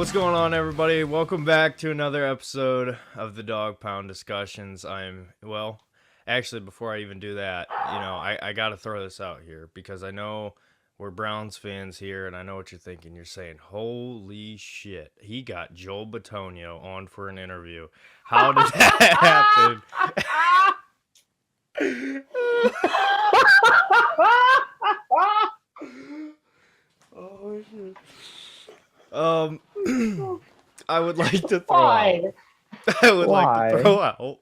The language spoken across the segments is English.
What's going on, everybody? Welcome back to another episode of the Dog Pound Discussions. Actually, before I even do that, I got to throw this out here because I know we're Browns fans here, and I know what you're thinking. You're saying, holy shit, he got Joel Bitonio on for an interview. How did that happen? Oh, shit. I would like to throw out.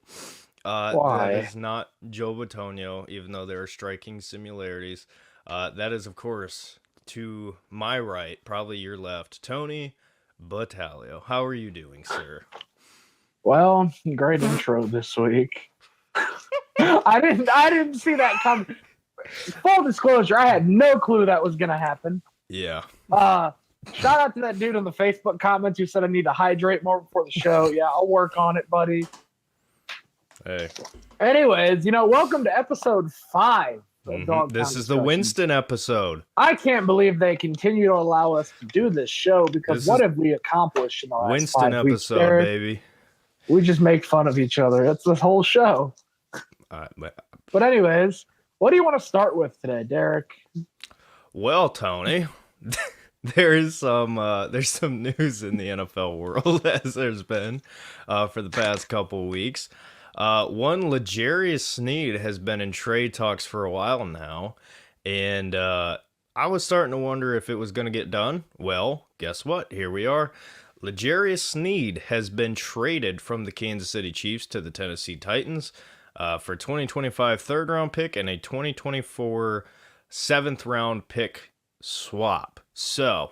That is not Joe Bitonio, even though there are striking similarities. That is, of course, to my right, probably your left, Tony Battaglio. How are you doing, sir? Well, great intro this week. I didn't see that coming. Full disclosure, I had no clue that was gonna happen. Yeah. Shout out to that dude in the Facebook comments who said I need to hydrate more before the show. Yeah, I'll work on it, buddy. Hey. Anyways, welcome to episode 5. This is the Winston episode. I can't believe they continue to allow us to do this show because what have we accomplished in the last Winston 5 weeks, episode, Derek? baby. We just make fun of each other. That's the whole show. But anyways, what do you want to start with today, Derek? Well, Tony, there's some news in the NFL world, as there's been for the past couple weeks. One, L'Jarius Sneed has been in trade talks for a while now, and I was starting to wonder if it was going to get done. Well, guess what? Here we are. L'Jarius Sneed has been traded from the Kansas City Chiefs to the Tennessee Titans for 2025 third-round pick and a 2024 7th-round pick swap. So,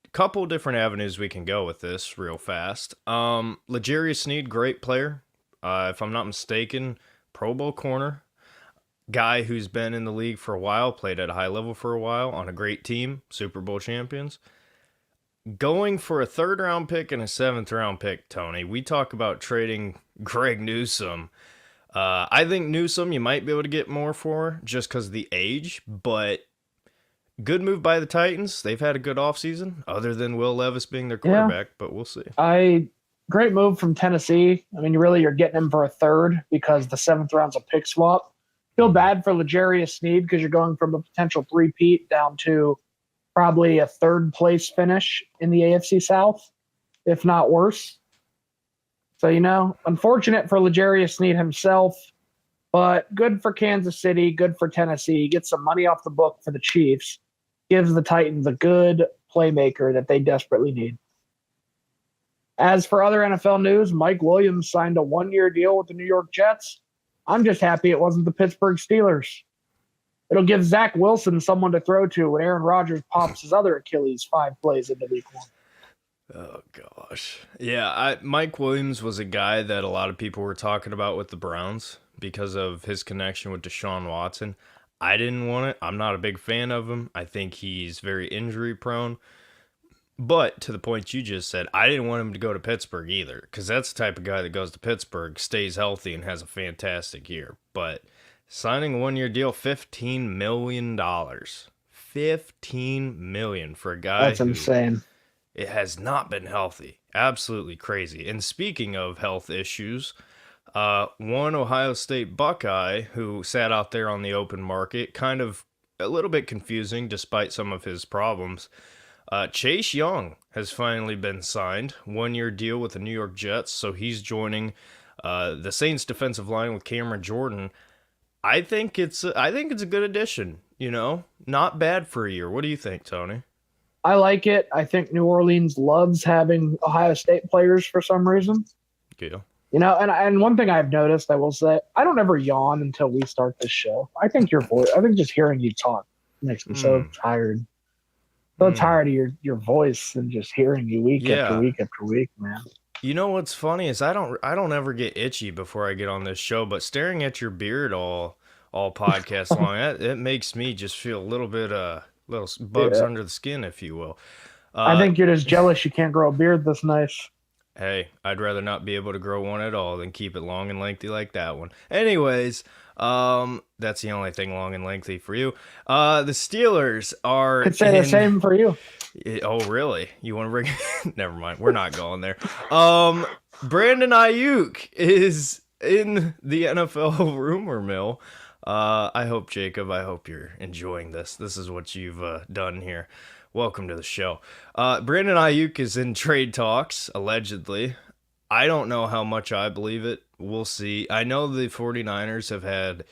a couple different avenues we can go with this real fast. L'Jarius Sneed, great player. If I'm not mistaken, Pro Bowl corner. Guy who's been in the league for a while, played at a high level for a while, on a great team, Super Bowl champions. Going for a 3rd-round pick and a 7th-round pick, Tony. We talk about trading Greg Newsome. I think Newsome you might be able to get more for just because of the age, but good move by the Titans. They've had a good offseason, other than Will Levis being their quarterback, but we'll see. Great move from Tennessee. I mean, you're getting him for a 3rd because the 7th round's a pick swap. Feel bad for L'Jarius Sneed because you're going from a potential 3-peat down to probably a 3rd place finish in the AFC South, if not worse. So, unfortunate for L'Jarius Sneed himself, but good for Kansas City, good for Tennessee. Get some money off the book for the Chiefs. Gives the Titans a good playmaker that they desperately need. As for other NFL news, Mike Williams signed a 1-year deal with the New York Jets. I'm just happy it wasn't the Pittsburgh Steelers. It'll give Zach Wilson someone to throw to when Aaron Rodgers pops his other Achilles 5 plays into week 1. Oh, gosh. Yeah, Mike Williams was a guy that a lot of people were talking about with the Browns because of his connection with Deshaun Watson. I didn't want it. I'm not a big fan of him. I think he's very injury prone. But to the point you just said, I didn't want him to go to Pittsburgh either because that's the type of guy that goes to Pittsburgh, stays healthy, and has a fantastic year. But signing a 1-year deal, $15 million. $15 million for a guy That's insane. It has not been healthy. Absolutely crazy. And speaking of health issues, one Ohio State Buckeye who sat out there on the open market, kind of a little bit confusing despite some of his problems. Chase Young has finally been signed. 1-year deal with the New York Jets, so he's joining the Saints defensive line with Cameron Jordan. I think it's a good addition, Not bad for a year. What do you think, Tony? I like it. I think New Orleans loves having Ohio State players for some reason. Yeah. And one thing I've noticed, I will say, I don't ever yawn until we start this show. I think just hearing you talk makes me so tired. So tired of your voice and just hearing you week after week after week, man. You know what's funny is I don't ever get itchy before I get on this show, but staring at your beard all podcast long, it makes me just feel a little bit little bugs under the skin, if you will. I think you're just jealous you can't grow a beard this nice. Hey, I'd rather not be able to grow one at all than keep it long and lengthy like that one. Anyways, that's the only thing long and lengthy for you. The Steelers are Could say the in. same for you. Oh, really? You want to bring? Never mind. We're not going there. Brandon Ayuk is in the NFL rumor mill. I hope, Jacob, I hope you're enjoying this. This is what you've done here. Welcome to the show. Brandon Ayuk is in trade talks, allegedly. I don't know how much I believe it. We'll see. I know the 49ers have had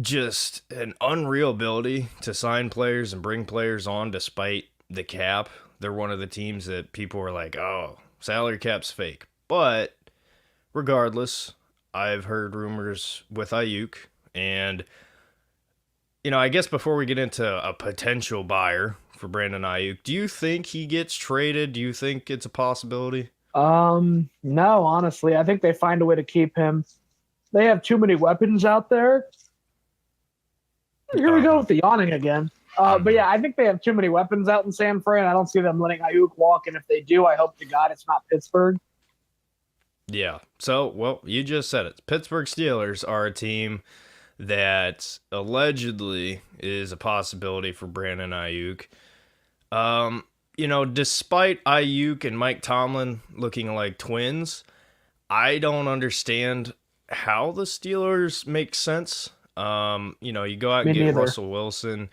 just an unreal ability to sign players and bring players on despite the cap. They're one of the teams that people are like, oh, salary cap's fake. But regardless, I've heard rumors with Ayuk. And, I guess before we get into a potential buyer for Brandon Ayuk, do you think he gets traded? Do you think it's a possibility? No, honestly, I think they find a way to keep him. They have too many weapons out there. Here we go with the yawning again. But yeah, I think they have too many weapons out in San Fran. I don't see them letting Ayuk walk, and if they do, I hope to God it's not Pittsburgh. Yeah. So, well, you just said it. Pittsburgh Steelers are a team that allegedly is a possibility for Brandon Ayuk. Despite Ayuk and Mike Tomlin looking like twins, I don't understand how the Steelers make sense. You go out and get Russell Wilson.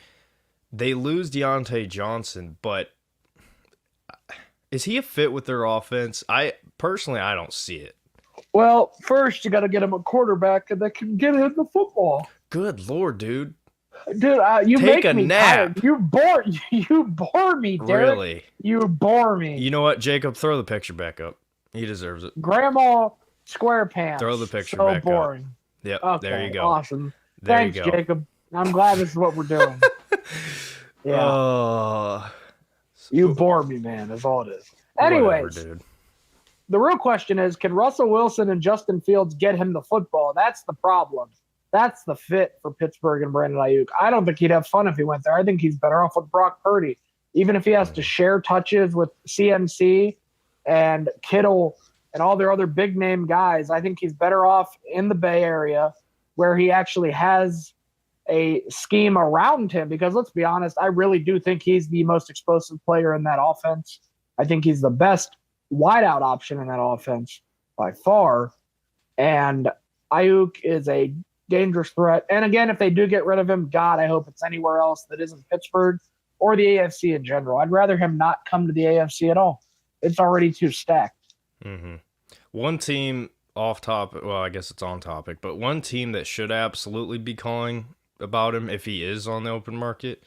They lose Deontay Johnson, but is he a fit with their offense? I don't see it. Well, first you got to get him a quarterback that can get him the football. Good Lord, dude. Dude, you take make a me nap. Tired. You bore me, Derek. Really? You bore me. You know what, Jacob? Throw the picture back up. He deserves it. Grandma SquarePants. Throw the picture so back boring. up. Yep, Okay, there you go. Awesome. There Thanks, you go. Jacob. I'm glad this is what we're doing. Yeah. You bore me, man. That's all it is. Anyways, whatever, dude. The real question is, can Russell Wilson and Justin Fields get him the football? That's the problem. That's the fit for Pittsburgh and Brandon Ayuk. I don't think he'd have fun if he went there. I think he's better off with Brock Purdy. Even if he has to share touches with CMC and Kittle and all their other big-name guys, I think he's better off in the Bay Area where he actually has a scheme around him. Because let's be honest, I really do think he's the most explosive player in that offense. I think he's the best wideout option in that offense by far. And Ayuk is a dangerous threat. And again, if they do get rid of him, God, I hope it's anywhere else that isn't Pittsburgh or the AFC in general. I'd rather him not come to the AFC at all. It's already too stacked. Mm-hmm. One team off topic, well, I guess it's on topic, but one team that should absolutely be calling about him if he is on the open market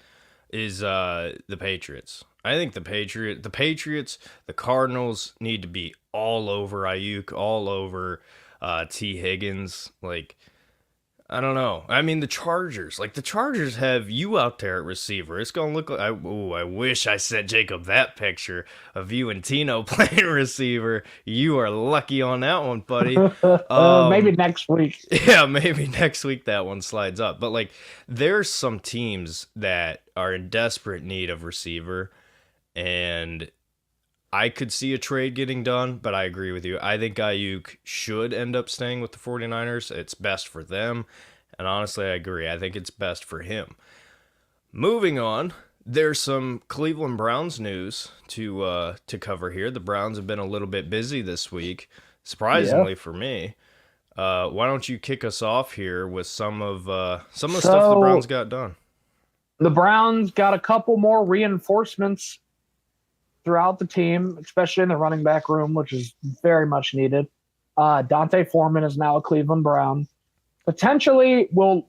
is the Patriots. I think the Patriots, the Cardinals need to be all over Ayuk, all over T. Higgins. Like, I don't know. I mean, the Chargers have you out there at receiver. It's going to look like, I wish I sent Jacob that picture of you and Tino playing receiver. You are lucky on that one, buddy. Maybe next week. Yeah, maybe next week that one slides up. But, like, there's some teams that are in desperate need of receiver, and I could see a trade getting done, but I agree with you. I think Ayuk should end up staying with the 49ers. It's best for them. And honestly, I agree. I think it's best for him. Moving on, there's some Cleveland Browns news to cover here. The Browns have been a little bit busy this week, surprisingly for me. Why don't you kick us off here with some of the stuff the Browns got done? The Browns got a couple more reinforcements throughout the team, especially in the running back room, which is very much needed. Dante Foreman is now a Cleveland Brown. Potentially will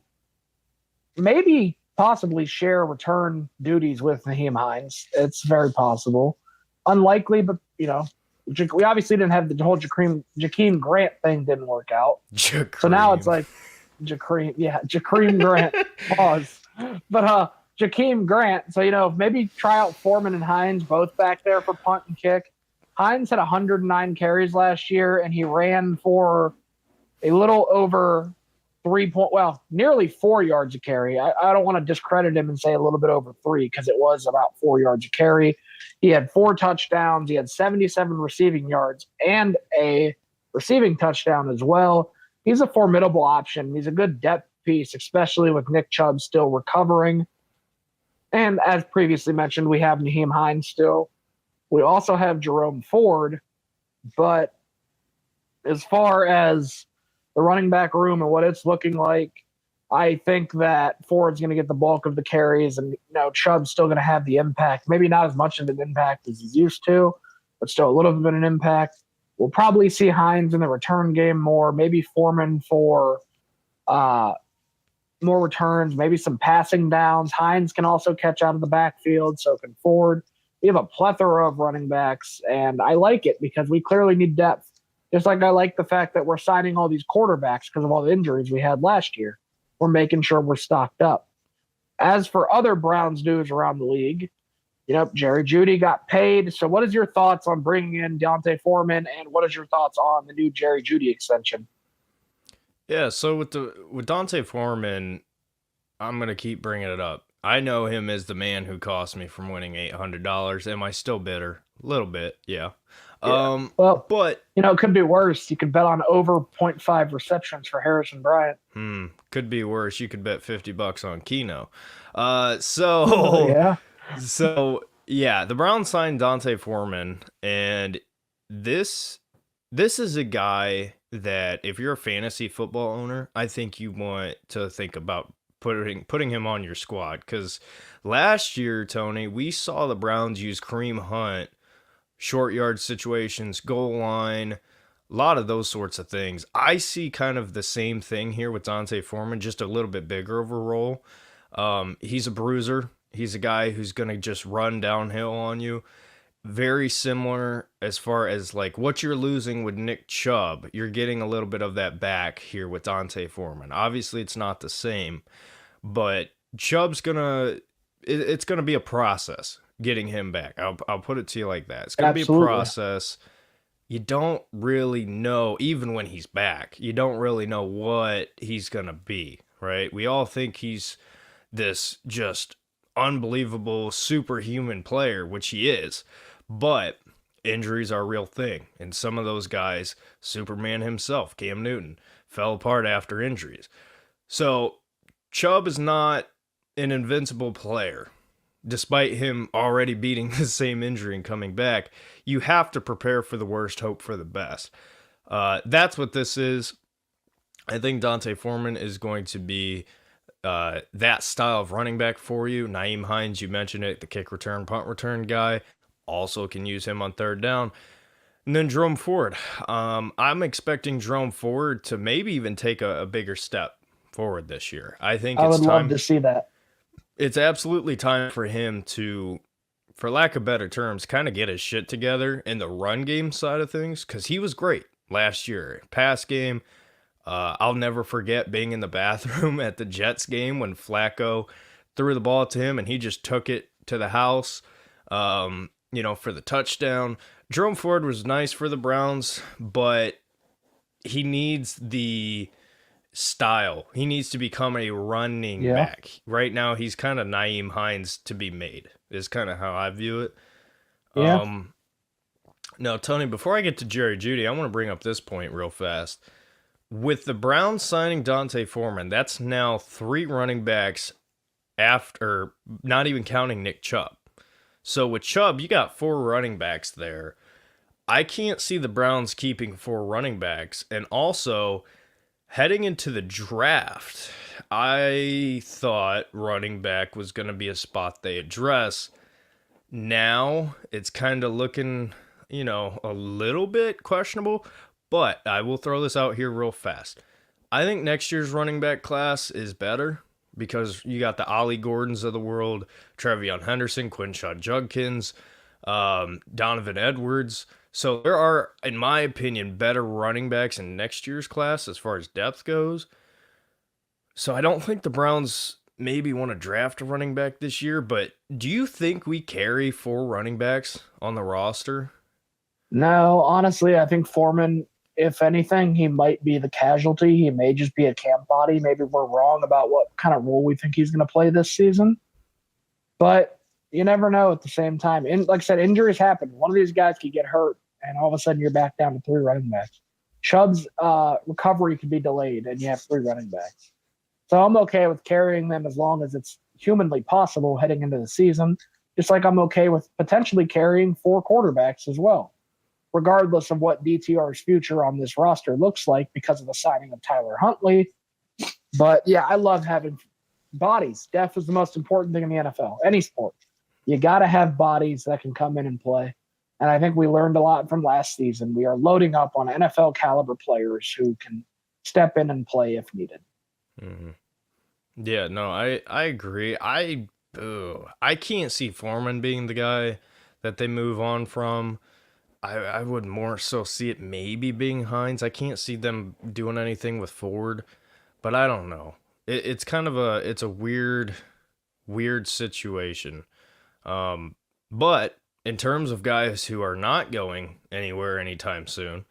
possibly share return duties with Naheem Hines. It's very possible. Unlikely, but, we obviously didn't have the whole Jakeem Grant thing didn't work out. So now it's like Jakeem Grant. Pause. But Jakeem Grant. So, maybe try out Foreman and Hines both back there for punt and kick. Hines had 109 carries last year, and he ran for a little over nearly 4 yards a carry. I don't want to discredit him and say a little bit over 3 because it was about 4 yards a carry. He had 4 touchdowns. He had 77 receiving yards and a receiving touchdown as well. He's a formidable option. He's a good depth piece, especially with Nick Chubb still recovering. And as previously mentioned, we have Nyheim Hines still. We also have Jerome Ford. But as far as the running back room and what it's looking like, I think that Ford's going to get the bulk of the carries, and Chubb's still going to have the impact. Maybe not as much of an impact as he's used to, but still a little bit of an impact. We'll probably see Hines in the return game more, maybe Foreman for more returns, maybe some passing downs. Hines can also catch out of the backfield, so can Ford. We have a plethora of running backs, and I like it because we clearly need depth. Just like I like the fact that we're signing all these quarterbacks because of all the injuries we had last year. We're making sure we're stocked up. As for other Browns news around the league, Jerry Jeudy got paid. So what is your thoughts on bringing in D'Onta Foreman, and what is your thoughts on the new Jerry Jeudy extension? Yeah, so with D'Onta Foreman, I'm gonna keep bringing it up. I know him as the man who cost me from winning $800. Am I still bitter? A little bit, yeah. Yeah. Well, but it could be worse. You could bet on over 0.5 receptions for Harrison Bryant. Could be worse. You could bet $50 on Keno. Yeah. So yeah, the Browns signed D'Onta Foreman, and this is a guy that if you're a fantasy football owner, I think you want to think about putting him on your squad, because last year, Tony, we saw the Browns use Kareem Hunt, short yard situations, goal line, a lot of those sorts of things. I see kind of the same thing here with D'Onta Foreman, just a little bit bigger of a role. He's a bruiser. He's a guy who's going to just run downhill on you. Very similar as far as like what you're losing with Nick Chubb. You're getting a little bit of that back here with D'Onta Foreman. Obviously, it's not the same, but Chubb's it's going to be a process getting him back. I'll put it to you like that. It's going to be a process. You don't really know, even when he's back, you don't really know what he's going to be, right? We all think he's this just unbelievable superhuman player, which he is, but injuries are a real thing. And some of those guys, Superman himself, Cam Newton, fell apart after injuries. So Chubb is not an invincible player. Despite him already beating the same injury and coming back, you have to prepare for the worst, hope for the best. That's what this is. I think D'Onta Foreman is going to be that style of running back for you. Nyheim Hines, you mentioned it, the kick return, punt return guy. Also can use him on third down. And then Jerome Ford. I'm expecting Jerome Ford to maybe even take a bigger step forward this year. I think I would love to see that. It's absolutely time for him to, for lack of better terms, kind of get his shit together in the run game side of things, because he was great last year. Pass game, I'll never forget being in the bathroom at the Jets game when Flacco threw the ball to him and he just took it to the house, for the touchdown. Jerome Ford was nice for the Browns, but he needs the style. He needs to become a running back. Right now, he's kind of Nyheim Hines to be made, is kind of how I view it. Yeah. Now, Tony, before I get to Jerry Jeudy, I want to bring up this point real fast. With the Browns signing D'Onta Foreman, that's now 3 running backs after, not even counting Nick Chubb. So with Chubb, you got 4 running backs there. I can't see the Browns keeping 4 running backs. And also, heading into the draft, I thought running back was going to be a spot they address. Now, it's kind of looking, a little bit questionable, but I will throw this out here real fast. I think next year's running back class is better because you got the Ollie Gordons of the world, Trevion Henderson, Quinshon Judkins, Donovan Edwards. So there are, in my opinion, better running backs in next year's class as far as depth goes. So I don't think the Browns maybe want to draft a running back this year, but do you think we carry 4 running backs on the roster? No, honestly, I think Foreman, if anything, he might be the casualty. He may just be a camp body. Maybe we're wrong about what kind of role we think he's going to play this season. But You never know at the same time. And like I said, injuries happen. One of these guys could get hurt, and all of a sudden you're back down to three running backs. Chubb's recovery could be delayed, and you have three running backs. So I'm okay with carrying them as long as it's humanly possible heading into the season. Just like I'm okay with potentially carrying four quarterbacks as well, regardless of what DTR's future on this roster looks like because of the signing of Tyler Huntley. But yeah, I love having bodies. Depth is the most important thing in the NFL, any sport. You got to have bodies that can come in and play. And I think we learned a lot from last season. We are loading up on NFL caliber players who can step in and play if needed. Mm-hmm. Yeah, no, I agree. I can't see Foreman being the guy that they move on from. I would more so see it maybe being Hines. I can't see them doing anything with Ford, but I don't know. It's kind of it's a weird situation. But in terms of guys who are not going anywhere anytime soon,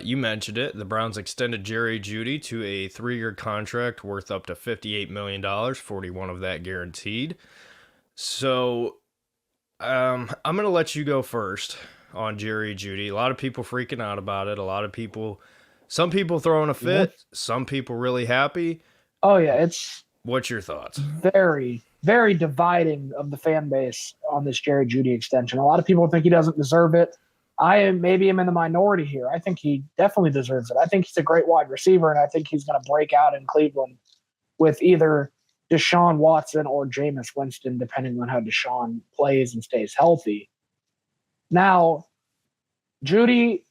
you mentioned it. The Browns extended Jerry Jeudy to a 3-year contract worth up to $58 million, 41 of that guaranteed. So I'm going to let you go first on Jerry Jeudy. A lot of people freaking out about it. Some people throwing a fit, some people really happy. Oh, yeah. What's your thoughts? Very, very dividing of the fan base on this Jerry Jeudy extension. A lot of people think he doesn't deserve it. I am in the minority here. I think he definitely deserves it. I think he's a great wide receiver, and I think he's going to break out in Cleveland with either Deshaun Watson or Jameis Winston, depending on how Deshaun plays and stays healthy. Now, Jeudy,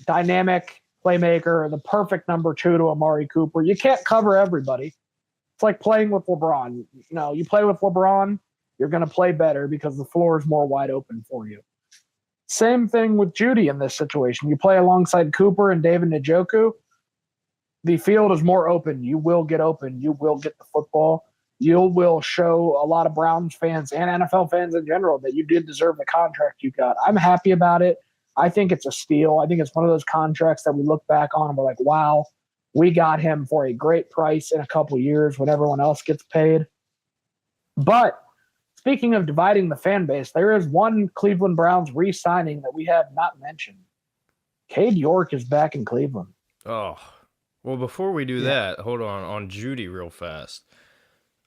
dynamic playmaker, the perfect number 2 to Amari Cooper. You can't cover everybody. It's like playing with LeBron. You play with LeBron, you're going to play better because the floor is more wide open for you. Same thing with Jeudy in this situation. You play alongside Cooper and David Njoku, the field is more open. You will get open. You will get the football. You will show a lot of Browns fans and NFL fans in general that you did deserve the contract you got. I'm happy about it. I think it's a steal. I think it's one of those contracts that we look back on and we're like, wow, we got him for a great price in a couple years when everyone else gets paid. But speaking of dividing the fan base, there is one Cleveland Browns re-signing that we have not mentioned. Cade York is back in Cleveland. Oh, well, before we do that, hold on Jeudy real fast.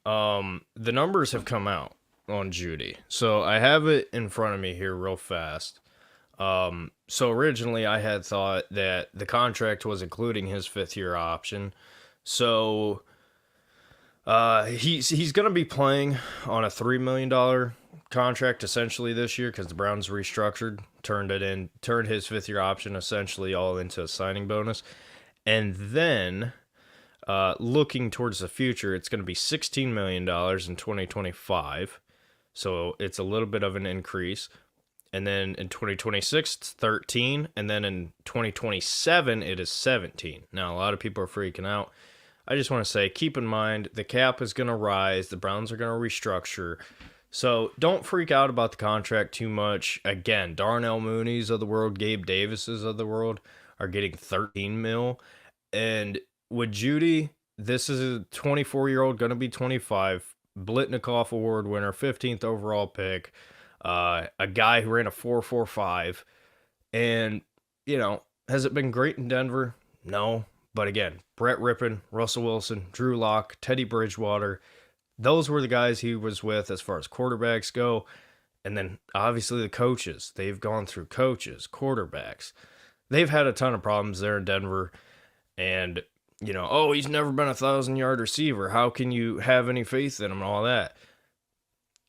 The numbers have come out on Jeudy. So I have it in front of me here real fast. So originally I had thought that the contract was including his 5th-year option. So he's going to be playing on a $3 million contract essentially this year because the Browns restructured, turned his 5th-year option essentially all into a signing bonus. And then looking towards the future, it's going to be $16 million in 2025. So it's a little bit of an increase. And then in 2026, it's 13. And then in 2027, it is 17. Now, a lot of people are freaking out. I just want to say, keep in mind, the cap is going to rise. The Browns are going to restructure. So don't freak out about the contract too much. Again, Darnell Mooney's of the world, Gabe Davis's of the world are getting 13 mil. And with Jeudy, this is a 24-year-old, going to be 25, Blitnikoff Award winner, 15th overall pick. A guy who ran a 4.45, and has it been great in Denver? No, but again, Brett Rippon, Russell Wilson, Drew Lock, Teddy Bridgewater, those were the guys he was with as far as quarterbacks go, and then obviously the coaches. They've gone through coaches, quarterbacks. They've had a ton of problems there in Denver, and he's never been a 1,000-yard receiver. How can you have any faith in him and all that?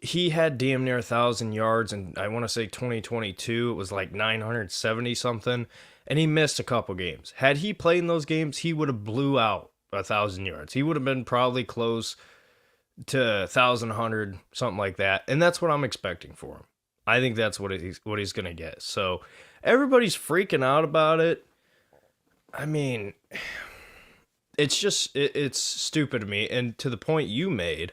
He had damn near 1,000 yards, and I want to say 2022, it was like 970 something, and he missed a couple games. Had he played in those games, he would have blew out 1,000 yards. He would have been probably close to 1,100, something like that, and that's what I'm expecting for him. I think that's what he's going to get. So everybody's freaking out about it. I mean, it's just it's stupid to me, and to the point you made,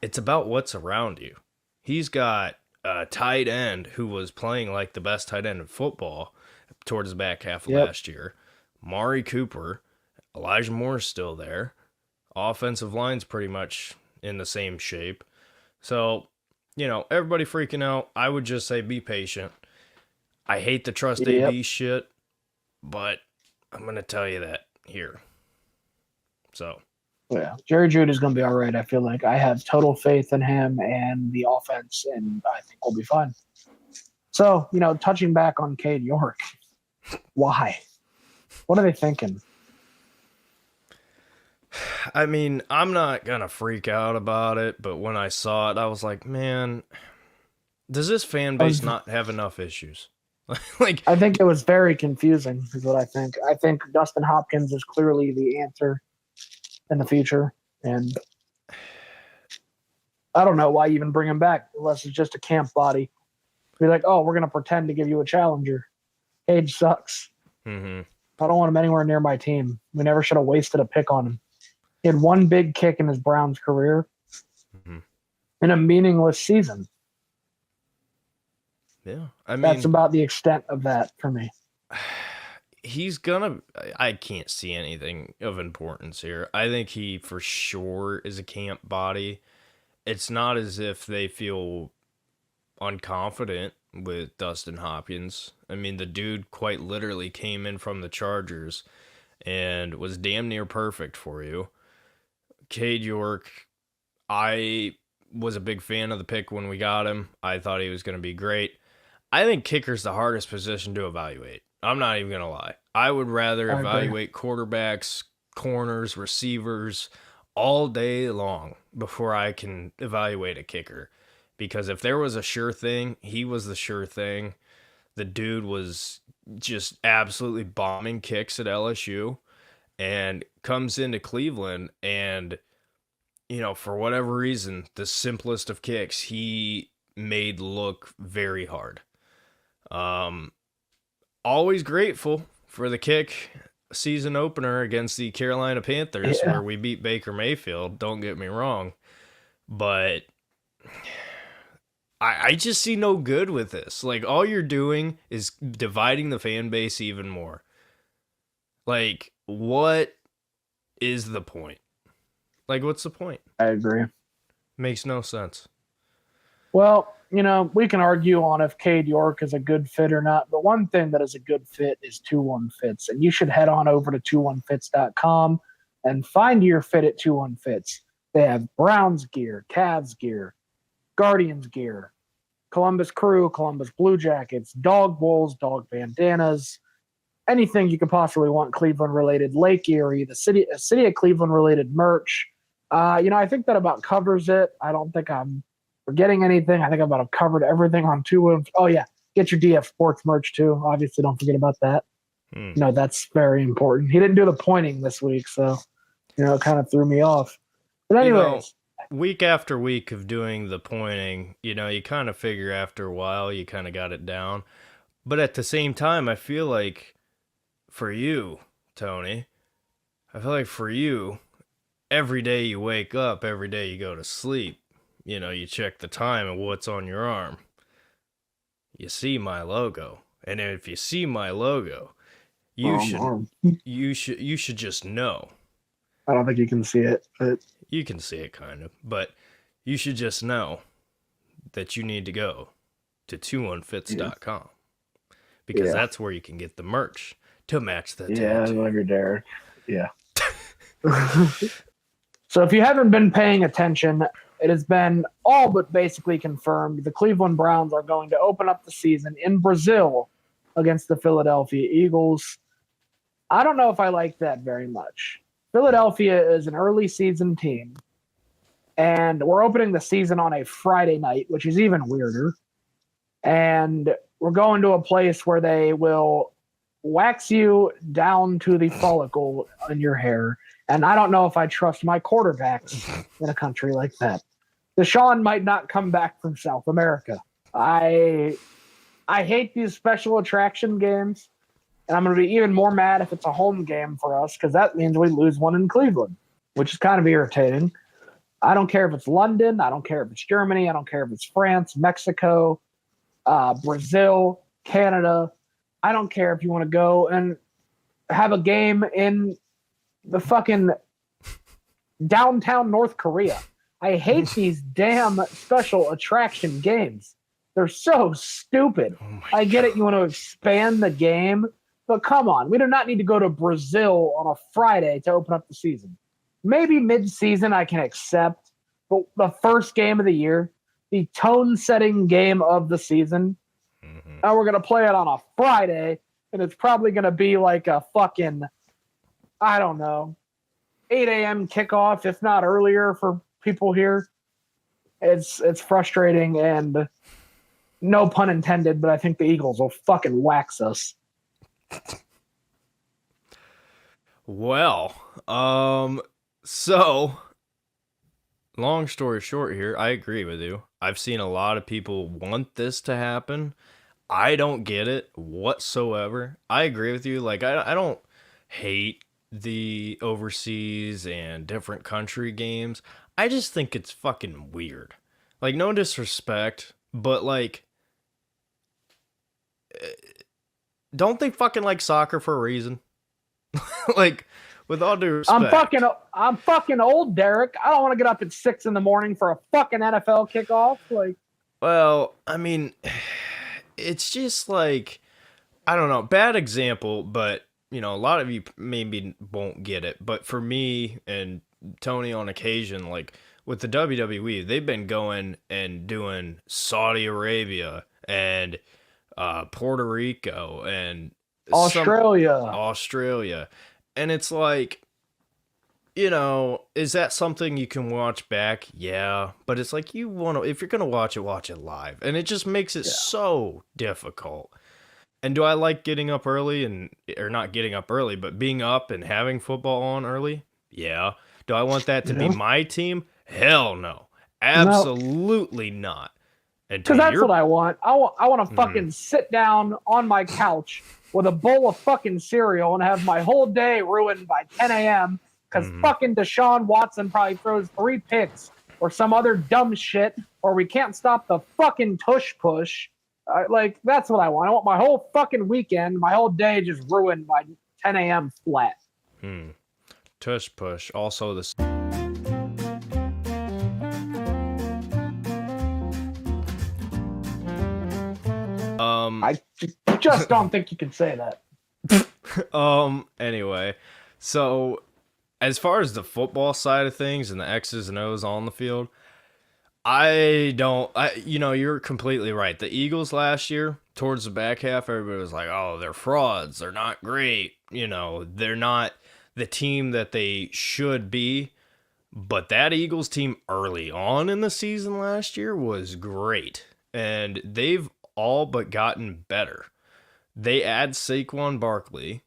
it's about what's around you. He's got a tight end who was playing like the best tight end in football towards the back half of last year. Mari Cooper, Elijah Moore's still there. Offensive line's pretty much in the same shape. So everybody freaking out. I would just say be patient. I hate the trust Yep. AB shit, but I'm going to tell you that here. So, Yeah. Jerry Judy is going to be all right. I feel like I have total faith in him and the offense, and I think we'll be fine. So, touching back on Cade York, why? What are they thinking? I mean, I'm not going to freak out about it, but when I saw it, I was like, man, does this fan base not have enough issues? Like, I think it was very confusing, is what I think. I think Dustin Hopkins is clearly the answer in the future, and I don't know why even bring him back unless it's just a camp body. Be like, oh, we're going to pretend to give you a challenger. Cage sucks. mm-hmm. I don't want him anywhere near my team. We never should have wasted a pick on him. He had one big kick in his Browns career in a meaningless season. Yeah, I mean, that's about the extent of that for me. I can't see anything of importance here. I think he for sure is a camp body. It's not as if they feel unconfident with Dustin Hopkins. I mean, the dude quite literally came in from the Chargers and was damn near perfect for you. Cade York, I was a big fan of the pick when we got him. I thought he was going to be great. I think kicker's the hardest position to evaluate. I'm not even going to lie. I would rather evaluate quarterbacks, corners, receivers all day long before I can evaluate a kicker. Because if there was a sure thing, he was the sure thing. The dude was just absolutely bombing kicks at LSU and comes into Cleveland and, for whatever reason, the simplest of kicks he made look very hard. Always grateful for the kick season opener against the Carolina Panthers where we beat Baker Mayfield. Don't get me wrong. But I just see no good with this. Like, all you're doing is dividing the fan base even more. Like, what is the point? Like, what's the point? I agree. Makes no sense. Well, we can argue on if Cade York is a good fit or not, but one thing that is a good fit is TwoOneFits, and you should head on over to TwoOneFits.com and find your fit at TwoOneFits. They have Browns gear, Cavs gear, Guardians gear, Columbus Crew, Columbus Blue Jackets, Dawg bowls, Dawg bandanas, anything you could possibly want Cleveland-related, Lake Erie, the city of Cleveland-related merch. I think that about covers it. I don't think I'm forgetting anything. I think I've covered everything on Oh, yeah. Get your DF Sports merch, too. Obviously, don't forget about that. That's very important. He didn't do the pointing this week, so, it kind of threw me off. But anyways. Week after week of doing the pointing, you kind of figure after a while you kind of got it down. But at the same time, I feel like for you, Tony, every day you wake up, every day you go to sleep, you check the time and what's on your arm. You see my logo. And if you see my logo, you should just know. I don't think you can see it, but you can see it kind of, but you should just know that you need to go to TwoOneFits.com because that's where you can get the merch to match that. Yeah, I love your Derek. Yeah. So if you haven't been paying attention, it has been all but basically confirmed the Cleveland Browns are going to open up the season in Brazil against the Philadelphia Eagles. I don't know if I like that very much. Philadelphia is an early season team, and we're opening the season on a Friday night, which is even weirder. And we're going to a place where they will wax you down to the follicle in your hair. And I don't know if I trust my quarterbacks in a country like that. Deshaun might not come back from South America. I hate these special attraction games. And I'm going to be even more mad if it's a home game for us because that means we lose one in Cleveland, which is kind of irritating. I don't care if it's London. I don't care if it's Germany. I don't care if it's France, Mexico, Brazil, Canada. I don't care if you want to go and have a game in the fucking downtown North Korea. I hate these damn special attraction games. They're so stupid. Oh my I get god. it, you want to expand the game, but come on, we do not need to go to Brazil on a Friday to open up the season. Maybe mid-season I can accept, but the first game of the year, the tone-setting game of the season, Hmm. and we're gonna play it on a Friday, and it's probably gonna be like a fucking, I don't know, 8 a.m. kickoff, if not earlier for people here. It's frustrating, and no pun intended, but I think the Eagles will fucking wax us. Well, so long story short here, I agree with you. I've seen a lot of people want this to happen. I don't get it whatsoever. I agree with you. Like, I don't hate the overseas and different country games. I just think it's fucking weird. Like, no disrespect, but like, don't they fucking like soccer for a reason? Like, with all due I'm respect. fucking I'm fucking old, Derek. I don't want to get up at 6 in the morning for a fucking NFL kickoff. Like, Well, I mean, it's just like, I don't know, bad example, but a lot of you maybe won't get it. But for me and Tony on occasion, like with the WWE, they've been going and doing Saudi Arabia and Puerto Rico and some Australia. Australia. And it's like, is that something you can watch back? Yeah, but it's like you want to, if you're going to watch it live. And it just makes it Yeah. so difficult. And do I like getting up early or not getting up early, but being up and having football on early? Yeah. Do I want that to be Yeah. my team? Hell no. No, Absolutely not. And to because that's what your I want. I want to Mhm. fucking sit down on my couch with a bowl of fucking cereal and have my whole day ruined by 10 a.m. because Mhm. fucking Deshaun Watson probably throws 3 picks or some other dumb shit, or we can't stop the fucking tush push. Like, that's what I want. I want my whole fucking weekend, my whole day just ruined by 10 a.m. flat. Tush push. Also the I just don't think you can say that. anyway, so as far as the football side of things and the X's and O's on the field, I don't. You're completely right. The Eagles last year, towards the back half, everybody was like, "Oh, they're frauds. They're not great. They're not the team that they should be." But that Eagles team early on in the season last year was great, and they've all but gotten better. They add Saquon Barkley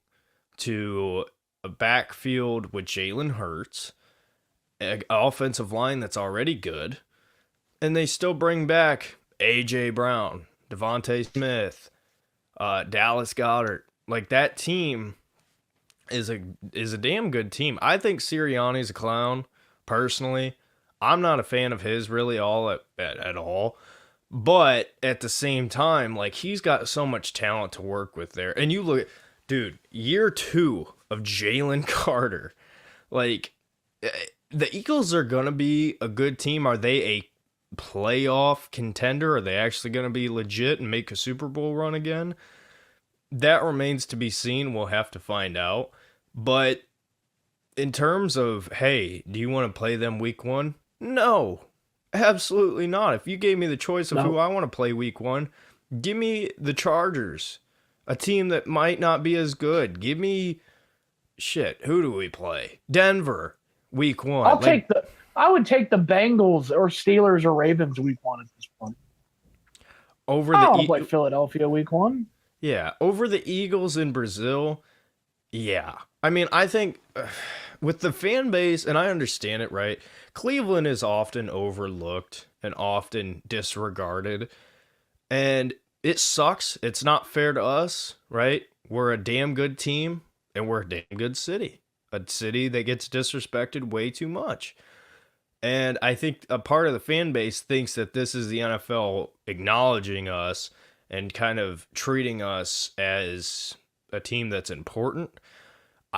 to a backfield with Jalen Hurts, an offensive line that's already good, and they still bring back A.J. Brown, Devontae Smith, Dallas Goddard. Like, that team is a damn good team. I think Sirianni's a clown, personally. I'm not a fan of his really at all. But at the same time, like, he's got so much talent to work with there. And you look, dude, year 2 of Jalen Carter. Like, the Eagles are going to be a good team. Are they a playoff contender? Are they actually going to be legit and make a Super Bowl run again? That remains to be seen. We'll have to find out. But in terms of, hey, do you want to play them week 1? No, absolutely not. If you gave me the choice of who No. I want to play week 1, give me the Chargers, a team that might not be as good. Give me, shit, who do we play? Denver, week 1. I'll Like, take the. I would take the Bengals or Steelers or Ravens week 1 at this point. over I the don't want to play Philadelphia week 1. yeah, over the Eagles in Brazil. Yeah. I mean, I think with the fan base, and I understand it, right? Cleveland is often overlooked and often disregarded. And it sucks. It's not fair to us, right? We're a damn good team and we're a damn good city. A city that gets disrespected way too much. And I think a part of the fan base thinks that this is the NFL acknowledging us and kind of treating us as a team that's important.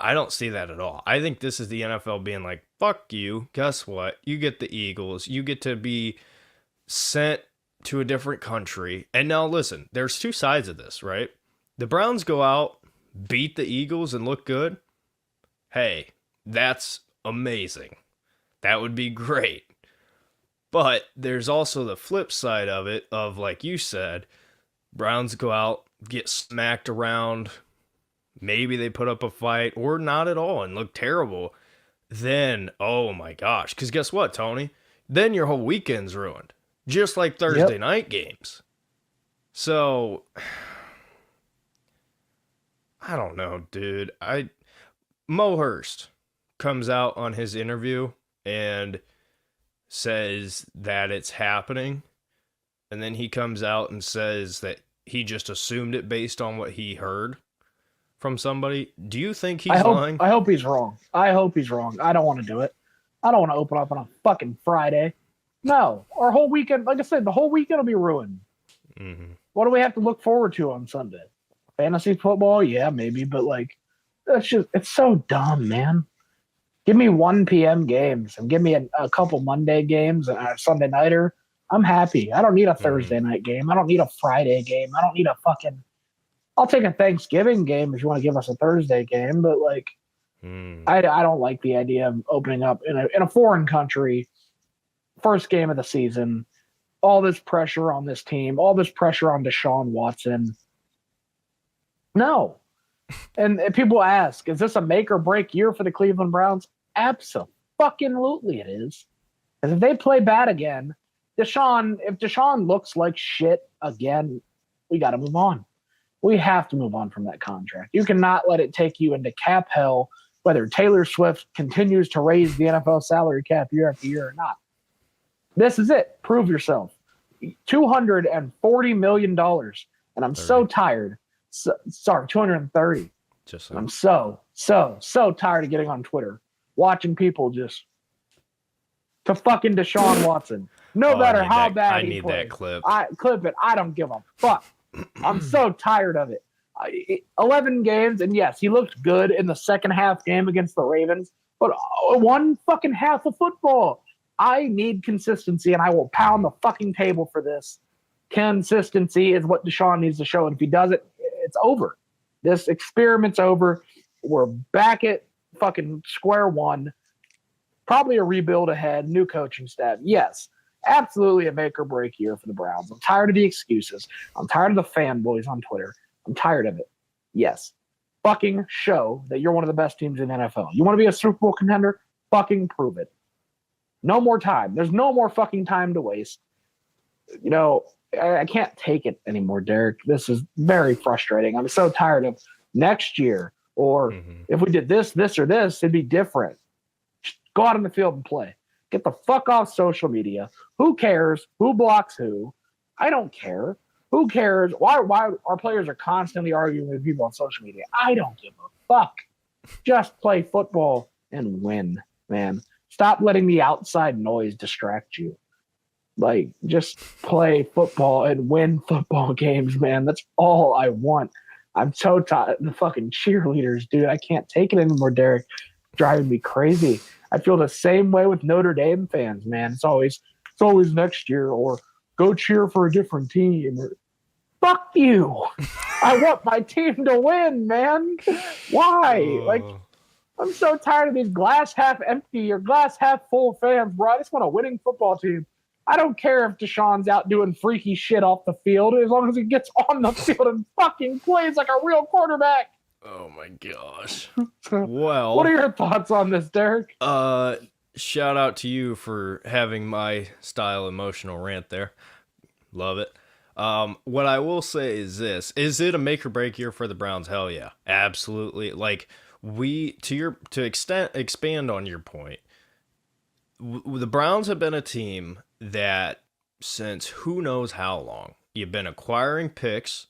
I don't see that at all. I think this is the NFL being like, fuck you. Guess what? You get the Eagles. You get to be sent to a different country. And now listen, there's two sides of this, right? The Browns go out, beat the Eagles, and look good. Hey, that's amazing. That would be great. But there's also the flip side of it, of like you said, Browns go out, get smacked around. Maybe they put up a fight or not at all and look terrible. Then, oh my gosh. Because guess what, Tony? Then your whole weekend's ruined. Just like Thursday night games. So, I don't know, dude. Mo Hurst comes out on his interview and says that it's happening. And then he comes out and says that he just assumed it based on what he heard from somebody. Do you think he's lying? I hope he's wrong. I hope he's wrong. I don't want to do it. I don't want to open up on a fucking Friday. No. Our whole weekend, like I said, the whole weekend will be ruined. Mm-hmm. What do we have to look forward to on Sunday? Fantasy football? Yeah, maybe. But, like, it's so dumb, man. Give me 1 p.m. games and give me a couple Monday games and a Sunday nighter. I'm happy. I don't need a Thursday night game. I don't need a Friday game. I don't need a fucking... I'll take a Thanksgiving game if you want to give us a Thursday game, but like, I don't like the idea of opening up in a foreign country, first game of the season, all this pressure on this team, all this pressure on Deshaun Watson. No. And people ask, is this a make or break year for the Cleveland Browns? Absolutely it is. Because if they play bad again, if Deshaun looks like shit again, we got to move on. We have to move on from that contract. You cannot let it take you into cap hell, whether Taylor Swift continues to raise the NFL salary cap year after year or not. This is it. Prove yourself. $240 million. And I'm 30. So tired. Sorry, 230. I'm so tired of getting on Twitter, watching people just to fucking Deshaun Watson. No matter how bad he plays. I need that clip. Clip it. I don't give a fuck. I'm so tired of it. 11 games, and yes, he looked good in the second half game against the Ravens, but one fucking half of football. I need consistency, and I will pound the fucking table for this. Consistency is what Deshaun needs to show, and if he does it, it's over. This experiment's over. We're back at fucking square one. Probably a rebuild ahead, new coaching staff. Yes. Absolutely a make or break year for the Browns. I'm tired of the excuses. I'm tired of the fanboys on Twitter. I'm tired of it. Yes. Fucking show that you're one of the best teams in the NFL. You want to be a Super Bowl contender? Fucking prove it. No more time. There's no more fucking time to waste. You know, I can't take it anymore, Derek. This is very frustrating. I'm so tired of next year, or if we did this, or this, it'd be different. Just go out on the field and play. Get the fuck off social media. Who cares who blocks who? I don't care. Who cares? Why our players are constantly arguing with people on social media? I don't give a fuck. Just play football and win, man. Stop letting the outside noise distract you. Like, just play football and win football games, man. That's all I want. I'm so tired. The fucking cheerleaders, dude. I can't take it anymore, Derek. Driving me crazy. I feel the same way with Notre Dame fans, man. It's always next year, or go cheer for a different team. Or, fuck you. I want my team to win, man. Why? Like, I'm so tired of these glass half empty or glass half full fans, bro. I just want a winning football team. I don't care if Deshaun's out doing freaky shit off the field, as long as he gets on the field and fucking plays like a real quarterback. Oh my gosh. Well, what are your thoughts on this, Derek? Shout out to you for having my style emotional rant there. Love it. What I will say is this: is it a make or break year for the Browns? Hell yeah, absolutely. Like, expand on your point, the Browns have been a team that since who knows how long, you've been acquiring picks,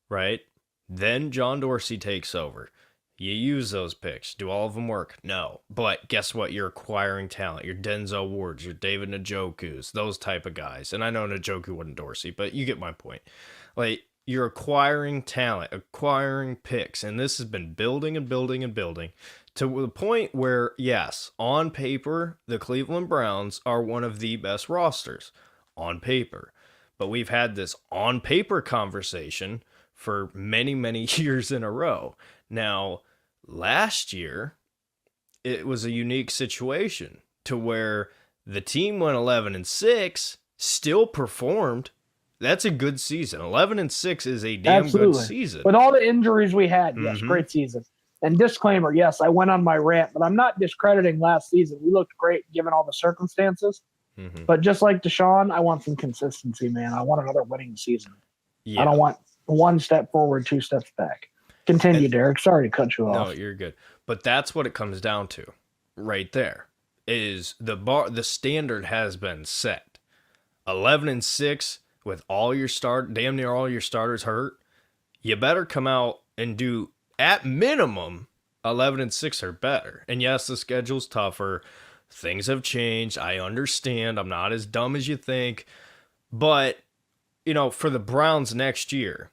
right? Then John Dorsey takes over. You use those picks. Do all of them work? No. But guess what? You're acquiring talent. Your Denzel Wards, your David Njoku's, those type of guys. And I know Njoku wasn't Dorsey, but you get my point. Like, you're acquiring talent, acquiring picks, and this has been building and building and building to the point where, yes, on paper, the Cleveland Browns are one of the best rosters on paper. But we've had this on paper conversation for many, many years in a row. Now, last year, it was a unique situation to where the team went 11-6, still performed. That's a good season. 11-6 is a damn Absolutely. good season. With all the injuries we had, yes, Mhm. great season. And disclaimer, yes, I went on my rant, but I'm not discrediting last season. We looked great given all the circumstances. Mhm. But just like Deshaun, I want some consistency, man. I want another winning season. Yeah. I don't want one step forward, two steps back. Continue, Derek. Sorry to cut you off. No, you're good. But that's what it comes down to, right there. Is the bar? The standard has been set. 11-6 with damn near all your starters hurt. You better come out and do at minimum 11-6 or better. And yes, the schedule's tougher. Things have changed. I understand. I'm not as dumb as you think. But, for the Browns next year,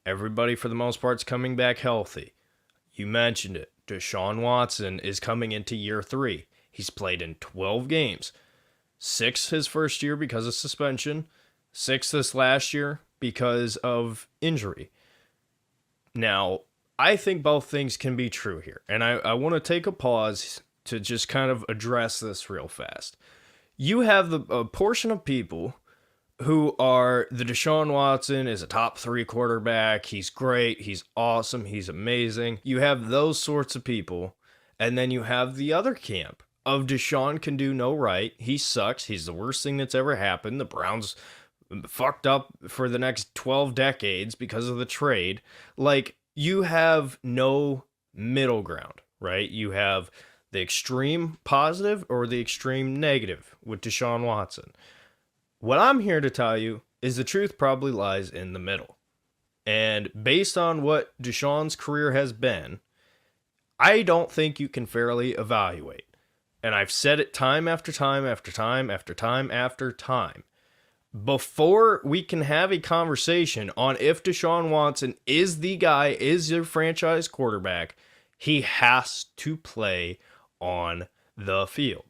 everybody for the most part is coming back healthy. You mentioned it. Deshaun Watson is coming into year 3. He's played in 12 games. 6 his first year because of suspension. 6 this last year because of injury. Now, I think both things can be true here. And I want to take a pause to just kind of address this real fast. You have a portion of people who are the Deshaun Watson is a top 3 quarterback. He's great. He's awesome. He's amazing. You have those sorts of people. And then you have the other camp of Deshaun can do no right. He sucks. He's the worst thing that's ever happened. The Browns fucked up for the next 12 decades because of the trade. Like, you have no middle ground, right? You have the extreme positive or the extreme negative with Deshaun Watson. What I'm here to tell you is the truth probably lies in the middle. And based on what Deshaun's career has been, I don't think you can fairly evaluate. And I've said it time after time after time after time after time. Before we can have a conversation on if Deshaun Watson is the guy, is your franchise quarterback, he has to play on the field.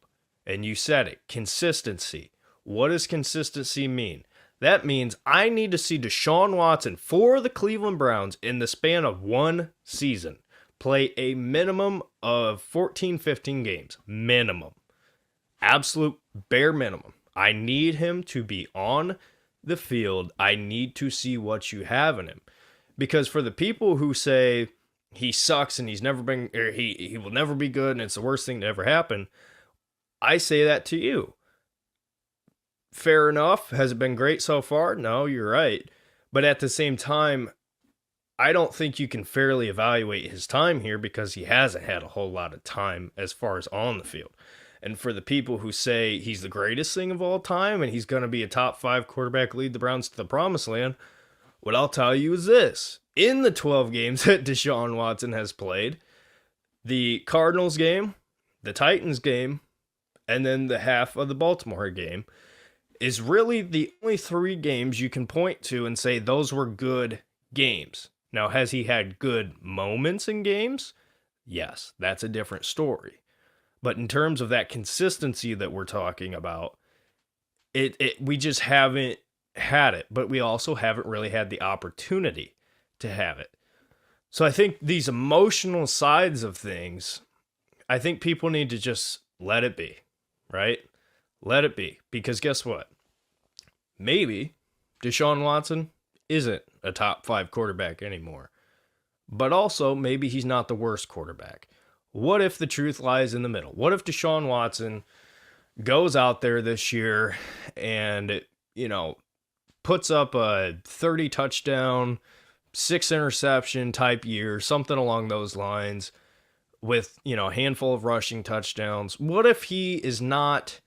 And you said it, consistency. What does consistency mean? That means I need to see Deshaun Watson for the Cleveland Browns in the span of one season play a minimum of 14, 15 games. Minimum. Absolute bare minimum. I need him to be on the field. I need to see what you have in him. Because for the people who say he sucks and he's never been, or he will never be good and it's the worst thing to ever happen, I say that to you. Fair enough. Has it been great so far? No, you're right. But at the same time, I don't think you can fairly evaluate his time here because he hasn't had a whole lot of time as far as on the field. And for the people who say he's the greatest thing of all time and he's going to be a top 5 quarterback, lead the Browns to the promised land, what I'll tell you is this. In the 12 games that Deshaun Watson has played, the Cardinals game, the Titans game, and then the half of the Baltimore game is really the only 3 games you can point to and say those were good games. Now, has he had good moments in games? Yes, that's a different story. But in terms of that consistency that we're talking about, we just haven't had it, but we also haven't really had the opportunity to have it. So I think these emotional sides of things, I think people need to just let it be, right? Let it be. Because guess what? Maybe Deshaun Watson isn't a top 5 quarterback anymore. But also, maybe he's not the worst quarterback. What if the truth lies in the middle? What if Deshaun Watson goes out there this year and, puts up a 30 touchdown, 6 interception type year, something along those lines with, a handful of rushing touchdowns? What if he is not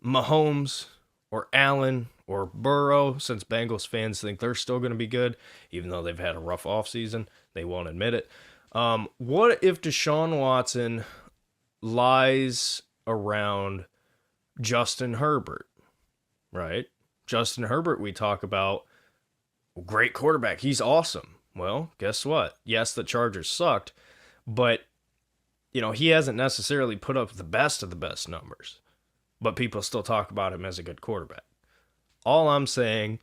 Mahomes or Allen or Burrow, since Bengals fans think they're still going to be good, even though they've had a rough offseason? They won't admit it. What if Deshaun Watson lies around Justin Herbert, right? Justin Herbert, we talk about Great quarterback. He's awesome. Well, guess what? Yes, the Chargers sucked, but he hasn't necessarily put up the best of the best numbers, but people still talk about him as a good quarterback. All I'm saying,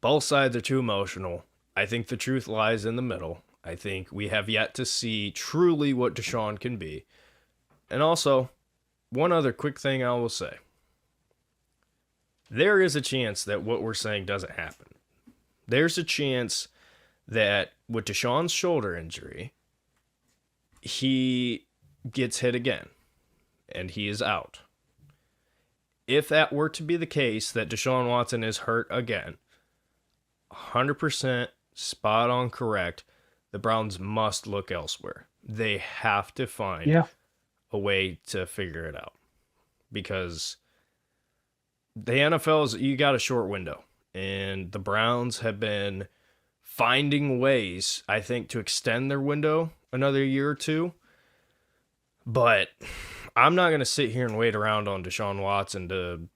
both sides are too emotional. I think the truth lies in the middle. I think we have yet to see truly what Deshaun can be. And also, one other quick thing I will say. There is a chance that what we're saying doesn't happen. There's a chance that with Deshaun's shoulder injury, he gets hit again, and he is out. If that were to be the case, that Deshaun Watson is hurt again, 100% spot on correct, the Browns must look elsewhere. They have to find a way to figure it out. Because the NFL you got a short window. And the Browns have been finding ways, I think, to extend their window another year or two. But I'm not going to sit here and wait around on Deshaun Watson to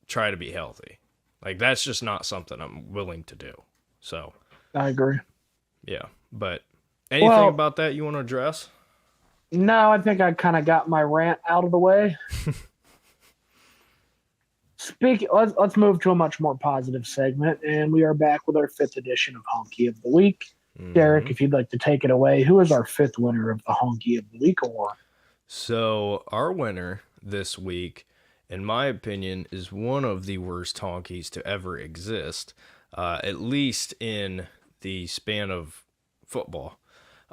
try to be healthy. Like, that's just not something I'm willing to do. So I agree. Yeah. But anything about that you want to address? No, I think I kind of got my rant out of the way. Let's move to a much more positive segment, and we are back with our 5th edition of Honky of the Week. Derek, if you'd like to take it away, who is our 5th winner of the Honky of the Week award? So our winner this week, in my opinion, is one of the worst honkies to ever exist, at least in the span of football.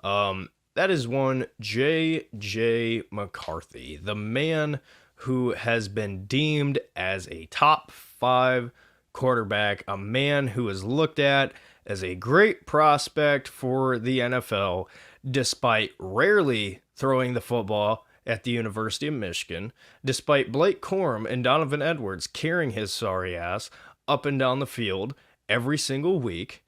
That is one J.J. McCarthy, the man who has been deemed as a top 5 quarterback, a man who is looked at as a great prospect for the NFL, despite rarely throwing the football at the University of Michigan, despite Blake Corum and Donovan Edwards carrying his sorry ass up and down the field every single week,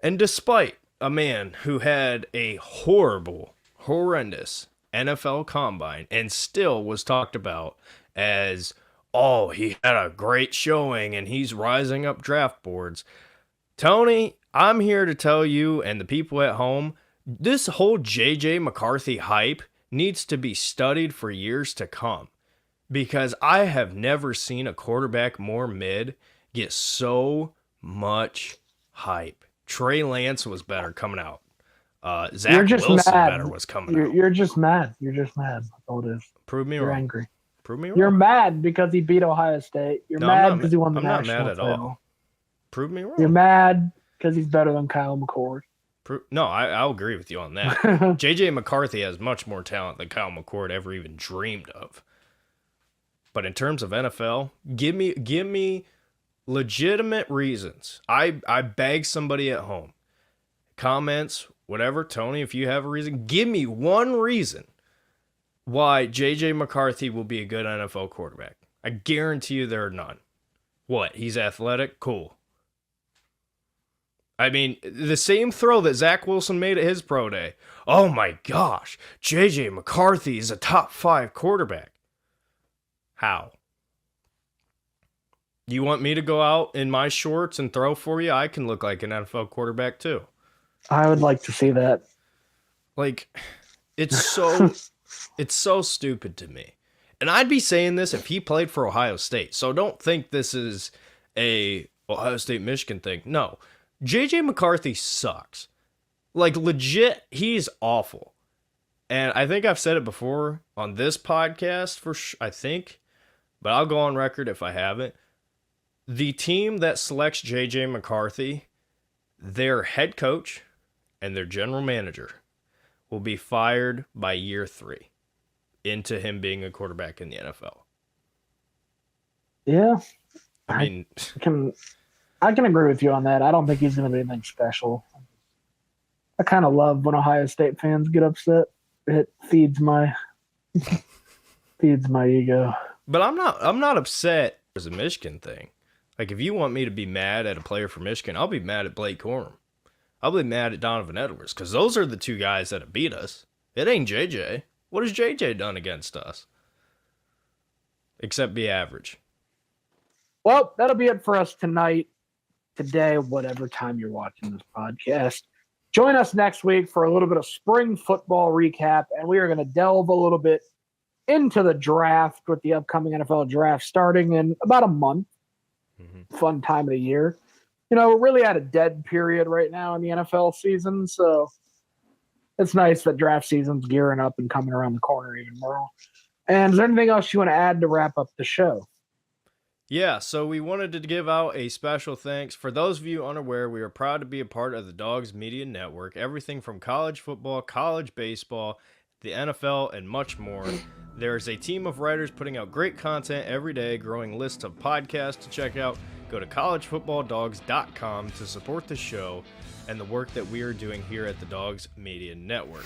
and despite a man who had a horrendous NFL combine and still was talked about as, oh, he had a great showing and he's rising up draft boards. Tony, I'm here to tell you and the people at home, this whole J.J. McCarthy hype needs to be studied for years to come, because I have never seen a quarterback more mid get so much hype. Trey Lance was better coming out. Zach Wilson better was coming out. You're just mad. You're just mad. That's all it is. Prove me wrong. You're angry. Prove me wrong. You're mad because he beat Ohio State. You're mad because he won the national title. I'm not mad at all. Prove me wrong. You're mad because he's better than Kyle McCord. No, I'll agree with you on that. J.J. McCarthy has much more talent than Kyle McCord ever even dreamed of. But in terms of NFL, give me legitimate reasons. I beg somebody at home. Comments, whatever, Tony, if you have a reason, give me one reason why J.J. McCarthy will be a good NFL quarterback. I guarantee you there are none. What? He's athletic? Cool. I mean, the same throw that Zach Wilson made at his pro day. Oh my gosh, J.J. McCarthy is a top 5 quarterback. How? You want me to go out in my shorts and throw for you? I can look like an NFL quarterback too. I would like to see that. Like, it's so stupid to me. And I'd be saying this if he played for Ohio State. So don't think this is a Ohio State Michigan thing. No. J.J. McCarthy sucks. Like, legit, he's awful. And I think I've said it before on this podcast, I think, but I'll go on record if I haven't. The team that selects J.J. McCarthy, their head coach and their general manager will be fired by year 3 into him being a quarterback in the NFL. Yeah. I mean, I can agree with you on that. I don't think he's going to be anything special. I kind of love when Ohio State fans get upset. It feeds my ego. But I'm not upset as a Michigan thing. Like, if you want me to be mad at a player from Michigan, I'll be mad at Blake Corum. I'll be mad at Donovan Edwards, because those are the 2 guys that have beat us. It ain't JJ. What has JJ done against us? Except be average. Well, that'll be it for us tonight. today, whatever time you're watching this podcast. Join us next week for a little bit of spring football recap, and we are going to delve a little bit into the draft with the upcoming NFL draft starting in about a month. Fun time of the year. We're really at a dead period right now in the NFL season, so it's nice that draft season's gearing up and coming around the corner even more. And is there anything else you want to add to wrap up the show? Yeah, so we wanted to give out a special thanks. For those of you unaware, we are proud to be a part of the Dogs Media Network. Everything from college football, college baseball, the NFL, and much more. There is a team of writers putting out great content every day, growing lists of podcasts to check out. Go to collegefootballdogs.com to support the show and the work that we are doing here at the Dogs Media Network.